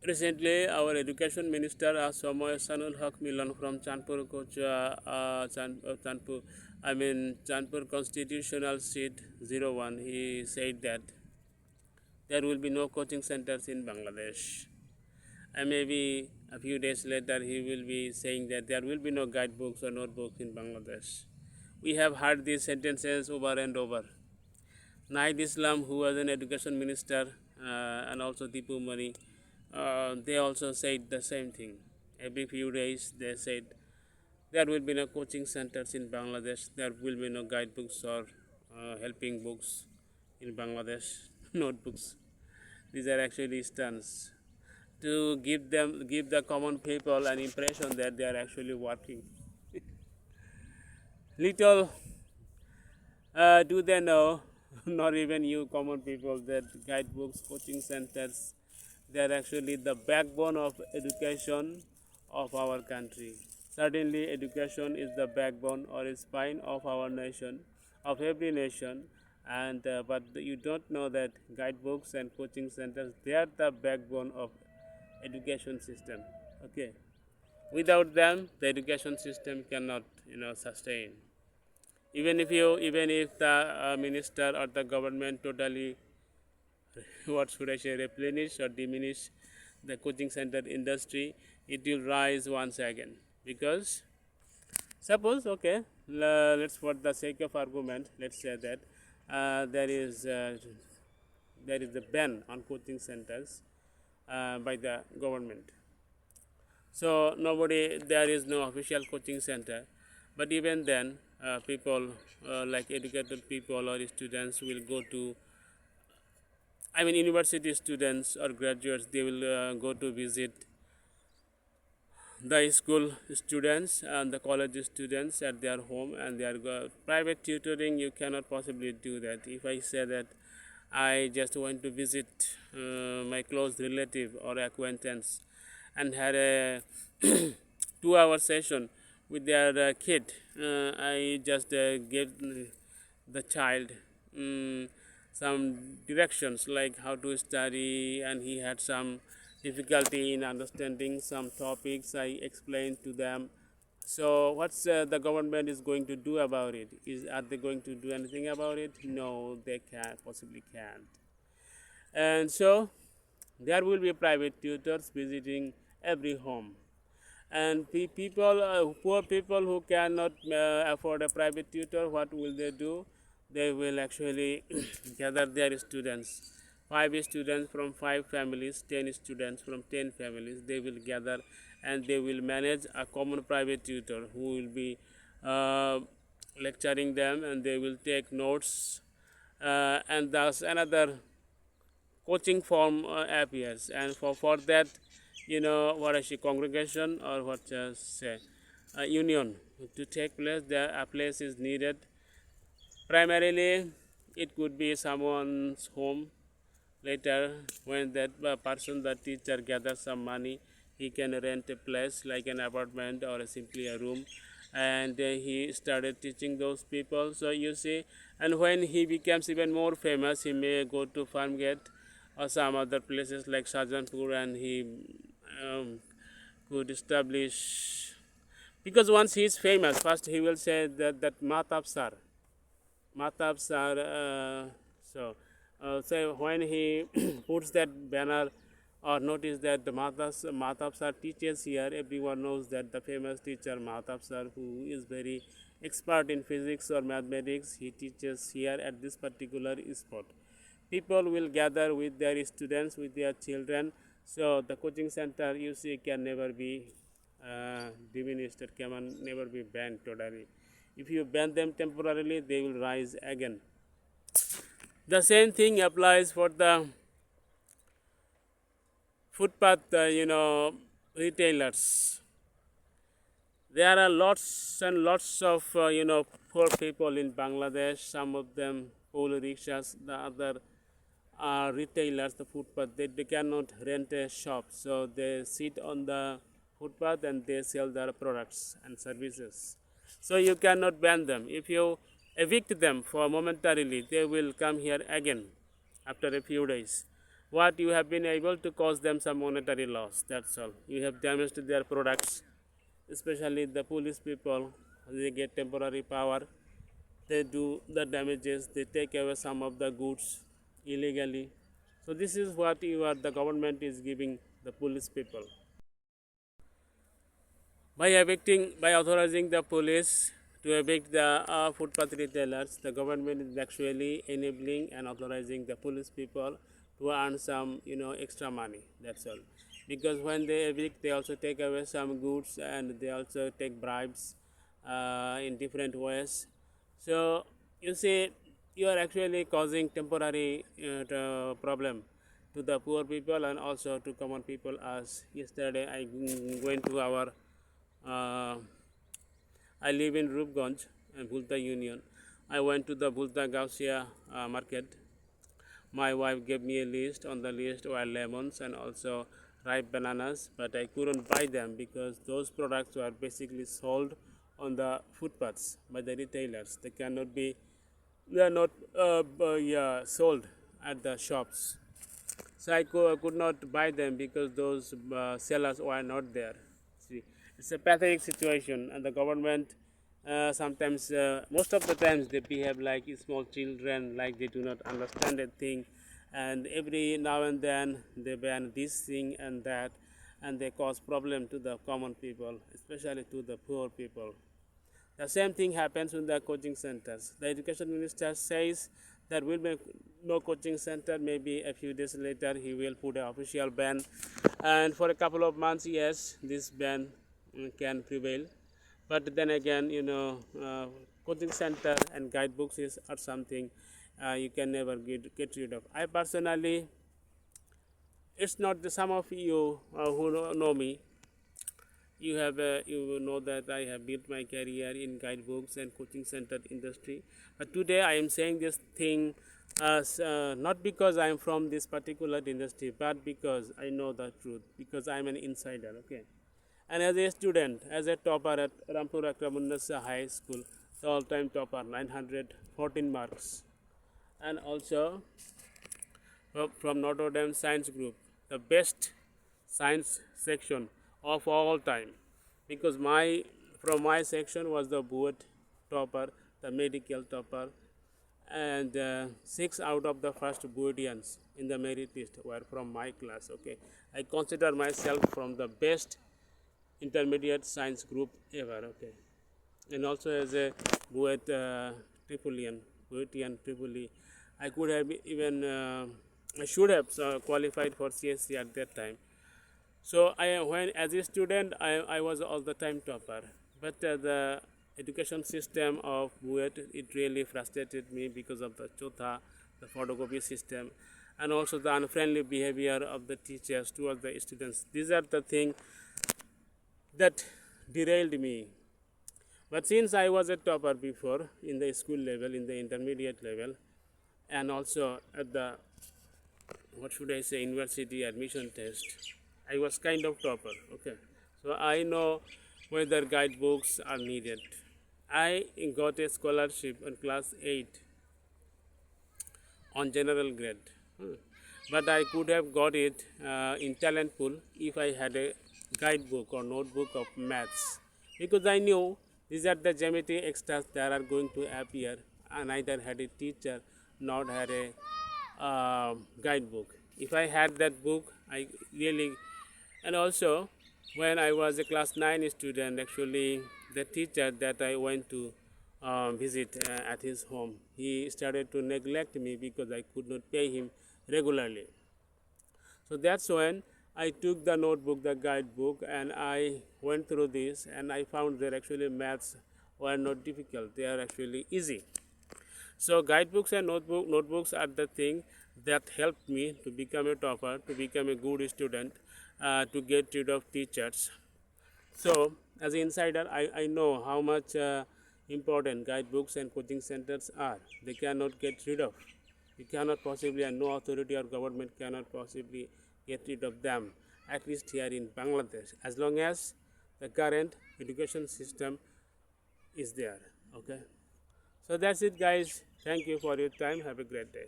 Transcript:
Recently, our education minister, Somoy Sanul Haq Milan from Chandpur, Chandpur, Chandpur Constitutional Seat 01, he said that there will be no coaching centers in Bangladesh. And maybe a few days later, he will be saying that there will be no guidebooks or notebooks in Bangladesh. We have heard these sentences over and over. Naid Islam, who was an education minister, and also Tipu Mani, they also said the same thing. Every few days, they said there will be no coaching centers in Bangladesh, there will be no guidebooks or helping books in Bangladesh, notebooks. These are actually stunts to give the common people an impression that they are actually working. Little do they know, not even you common people, that guidebooks, coaching centers, they are actually the backbone of education of our country. Certainly, education is the backbone or spine of our nation, of every nation, and but you don't know that guidebooks and coaching centers, they are the backbone of education system. Okay, without them, the education system cannot sustain. Even if the minister or the government totally what should I say replenish or diminish the coaching center industry, it will rise once again. Because suppose, okay, let's, for the sake of argument, let's say that there is a ban on coaching centers by the government. So nobody, there is no official coaching center, but even then, people like educated people or students will go to, university students or graduates, they will go to visit the school students and the college students at their home, and they are private tutoring. You cannot possibly do that. If I say that I just went to visit my close relative or acquaintance and had a 2 hour session with their kid, I just gave the child some directions like how to study, and he had some difficulty in understanding some topics. I explained to them. So what's the government is going to do about it? Are they going to do anything about it? No, they can't, possibly can't. And so there will be private tutors visiting every home, and people, poor people who cannot afford a private tutor, what will they do? They will actually gather their students, 5 students from 5 families, 10 students from 10 families. They will gather and they will manage a common private tutor who will be uh, lecturing them, and they will take notes, and thus another coaching form appears. And for that, what I say, congregation or what say union to take place, there a place is needed. Primarily, it could be someone's home. Later, when that person, the teacher, gathers some money, he can rent a place like an apartment or simply a room, and he started teaching those people. So you see, and when he becomes even more famous, he may go to Farmgate or some other places like Shahjahanpur, and he could establish, because once he is famous, first he will say that Matab sir, so when he puts that banner or notice that the Matab sir teaches here, everyone knows that the famous teacher Matab sir, who is very expert in physics or mathematics, he teaches here at this particular spot. People will gather with their students, with their children. So the coaching center, you see, can never be diminished. It can never be banned totally. If you ban them temporarily, they will rise again. The same thing applies for the footpath, retailers. There are lots and lots of poor people in Bangladesh. Some of them pool rickshaws, the other are retailers, the footpath. They cannot rent a shop, so they sit on the footpath and they sell their products and services. So you cannot ban them. If you evict them for momentarily, they will come here again after a few days. what you have been able to cause them some monetary loss. That's all. You have damaged their products, especially the police people. They get temporary power. They do the damages. They take away some of the goods illegally. So this is what the government is giving the police people. By authorizing the police to evict the footpath retailers, the government is actually enabling and authorizing the police people to earn some, extra money. That's all. Because when they evict, they also take away some goods and they also take bribes in different ways. So you see, you are actually causing temporary problem to the poor people and also to common people. As yesterday, I went to our I live in Rupganj and Bhulta Union. I went to the Bhulta Gausia market. My wife gave me a list. On the list were lemons and also ripe bananas, but I couldn't buy them because those products were basically sold on the footpaths by the retailers. They are not yeah, sold at the shops. So I could not buy them because those sellers were not there. See, it's a pathetic situation, and the government sometimes, most of the times, they behave like small children, like they do not understand a thing, and every now and then they ban this thing and that, and they cause problem to the common people, especially to the poor people. The same thing happens with the coaching centers. The education minister says there will be no coaching center. Maybe a few days later he will put an official ban, and for a couple of months, yes, this ban can prevail. But then again, coaching center and guidebooks are something you can never get rid of. I personally, it's not the some of you who know me, you know that I have built my career in guidebooks and coaching center industry. But today I am saying this thing as not because I am from this particular industry, but because I know the truth, because I am an insider. Okay, and as a student, as a topper at Rampur Akramunnasa High School, the all-time topper, 914 marks, and also from Notre Dame Science Group, the best science section of all time, because from my section was the BUET topper, the medical topper, and 6 out of the first BUETians in the merit list were from my class. Okay, I consider myself from the best intermediate science group ever. Okay, and also as a BUET Tripolian, BUETian Tripoli, I could have even I should have qualified for CSC at that time. So when as a student, I was all the time topper, but the education system of BUET, it really frustrated me because of the chotha, the photocopy system, and also the unfriendly behavior of the teachers towards the students. These are the things that derailed me. But since I was a topper before in the school level, in the intermediate level, and also at the, what should I say, university admission test, I was kind of topper. Okay, so I know whether guidebooks are needed. I got a scholarship in class 8 on general grade, but I could have got it in talent pool if I had a guidebook or notebook of maths, because I knew these are the geometry extras that are going to appear, and neither had a teacher nor had a guidebook. If I had that book, I really, and also when I was a class 9 student, actually the teacher that I went to visit at his home, he started to neglect me because I could not pay him regularly. So that's when I took the notebook, the guidebook, and I went through this, and I found that actually maths were not difficult, they are actually easy. So guidebooks and notebooks are the thing that helped me to become a topper, to become a good student, to get rid of teachers. So as an insider, I know how much important guidebooks and coaching centers are. They cannot get rid of. You cannot possibly, and no authority or government cannot possibly get rid of them, at least here in Bangladesh, as long as the current education system is there. Okay, so that's it, guys. Thank you for your time. Have a great day.